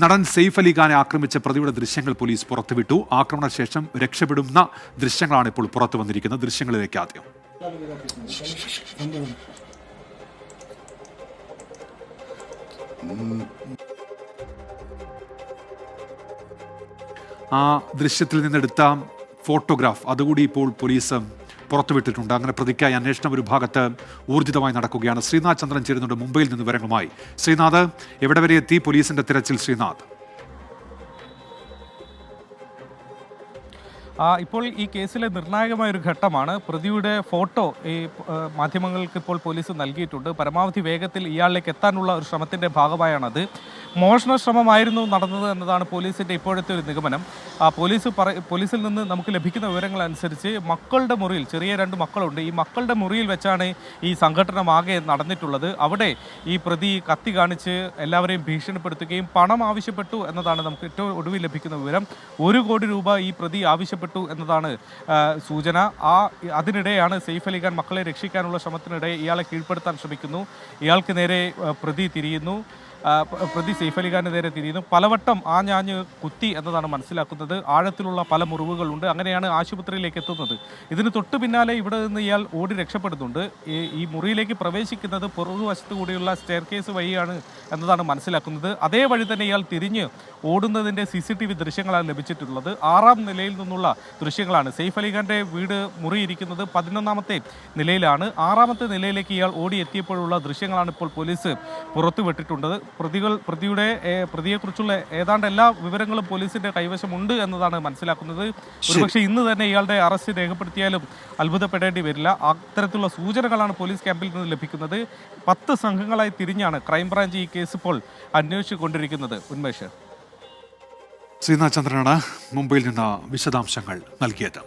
നടൻ സെയ്ഫ് അലി ഖാനെ ആക്രമിച്ച പ്രതിയുടെ ദൃശ്യങ്ങൾ പോലീസ് പുറത്തുവിട്ടു. ആക്രമണശേഷം രക്ഷപ്പെടുന്ന ദൃശ്യങ്ങളാണ് ഇപ്പോൾ പുറത്തു വന്നിരിക്കുന്നത്. ദൃശ്യങ്ങളിലേക്ക് ആദ്യം. ആ ദൃശ്യത്തിൽ നിന്നെടുത്ത ഫോട്ടോഗ്രാഫ് അതുകൂടി ഇപ്പോൾ പോലീസ് പുറത്തുവിട്ടിട്ടുണ്ട്. അങ്ങനെ പ്രതിക്കായി അന്വേഷണം ഒരു ഭാഗത്ത് ഊർജിതമായി നടക്കുകയാണ്. ശ്രീനാഥ് ചന്ദ്രൻ ചേരുന്നുണ്ട് മുംബൈയിൽ നിന്ന് വിവരങ്ങളുമായി. ശ്രീനാഥ്, എവിടെ വരെ എത്തി പോലീസിന്റെ തിരച്ചിൽ? ശ്രീനാഥ്, ഇപ്പോൾ ഈ കേസിലെ നിർണായകമായ ഒരു ഘട്ടമാണ്. പ്രതിയുടെ ഫോട്ടോ ഈ മാധ്യമങ്ങൾക്ക് ഇപ്പോൾ പോലീസ് നൽകിയിട്ടുണ്ട്. പരമാവധി വേഗത്തിൽ ഇയാളിലേക്ക് എത്താനുള്ള ഒരു ശ്രമത്തിൻ്റെ ഭാഗമായാണത്. മോഷണ ശ്രമമായിരുന്നു നടന്നത് എന്നതാണ് പോലീസിൻ്റെ ഇപ്പോഴത്തെ ഒരു നിഗമനം. പോലീസിൽ നിന്ന് നമുക്ക് ലഭിക്കുന്ന വിവരങ്ങൾ അനുസരിച്ച് മക്കളുടെ മുറിയിൽ, ചെറിയ 2 മക്കളുണ്ട്, ഈ മക്കളുടെ മുറിയിൽ വെച്ചാണ് ഈ സംഘടനമാകെ നടന്നിട്ടുള്ളത്. അവിടെ ഈ പ്രതി കത്തി കാണിച്ച് എല്ലാവരെയും ഭീഷണിപ്പെടുത്തുകയും പണം ആവശ്യപ്പെട്ടു എന്നതാണ് നമുക്ക് ഏറ്റവും ഒടുവിൽ ലഭിക്കുന്ന വിവരം. 1 കോടി രൂപ ഈ പ്രതി ആവശ്യപ്പെട്ടു എന്നതാണ് സൂചന. അതിനിടെയാണ് സെയ്ഫ് അലി ഖാൻ മക്കളെ രക്ഷിക്കാനുള്ള ശ്രമത്തിനിടെ ഇയാളെ കീഴ്പ്പെടുത്താൻ ശ്രമിക്കുന്നു. ഇയാൾക്ക് നേരെ പ്രതി സെയ്ഫ് അലി ഖാന് നേരെ തിരിയുന്നു. പലവട്ടം ആഞ്ഞാഞ്ഞ് കുത്തി എന്നതാണ് മനസ്സിലാക്കുന്നത്. ആഴത്തിലുള്ള പല മുറിവുകളുണ്ട്. അങ്ങനെയാണ് ആശുപത്രിയിലേക്ക് എത്തുന്നത്. ഇതിന് തൊട്ടു പിന്നാലെ ഇവിടെ നിന്ന് ഇയാൾ ഓടി രക്ഷപ്പെടുന്നുണ്ട്. ഈ മുറിയിലേക്ക് പ്രവേശിക്കുന്നത് പുറകുവശത്ത് കൂടിയുള്ള സ്റ്റെയർ കേസ് വഴിയാണ് എന്നതാണ് മനസ്സിലാക്കുന്നത്. അതേ വഴി തന്നെ ഇയാൾ തിരിഞ്ഞ് ഓടുന്നതിൻ്റെ CCTV ദൃശ്യങ്ങളാണ് ലഭിച്ചിട്ടുള്ളത്. 6ാം നിലയിൽ നിന്നുള്ള ദൃശ്യങ്ങളാണ്. സെയ്ഫ് അലി ഖാൻ്റെ മുറിയിരിക്കുന്നത് 11ാമത്തെ നിലയിലാണ്. 6ാമത്തെ നിലയിലേക്ക് ഇയാൾ ഓടിയെത്തിയപ്പോഴുള്ള ദൃശ്യങ്ങളാണ് ഇപ്പോൾ പോലീസ് പുറത്തുവിട്ടിട്ടുള്ളത്. പ്രതിയെക്കുറിച്ചുള്ള ഏതാണ്ട് എല്ലാ വിവരങ്ങളും പോലീസിന്റെ കൈവശമുണ്ട് എന്നതാണ് മനസ്സിലാക്കുന്നത്. ഒരുപക്ഷെ ഇന്ന് തന്നെ ഇയാളുടെ അറസ്റ്റ് രേഖപ്പെടുത്തിയാലും അത്ഭുതപ്പെടേണ്ടി വരില്ല. അത്തരത്തിലുള്ള സൂചനകളാണ് പോലീസ് ക്യാമ്പിൽ നിന്ന് ലഭിക്കുന്നത്. 10 സംഘങ്ങളായി തിരിഞ്ഞാണ് ക്രൈംബ്രാഞ്ച് ഈ കേസ് ഇപ്പോൾ അന്വേഷിച്ചു കൊണ്ടിരിക്കുന്നത്. ഉന്മേഷ്. ശ്രീനാഥ് ചന്ദ്രനാണ് മുംബൈയിൽ നിന്ന് വിശദാംശങ്ങൾ നൽകിയത്.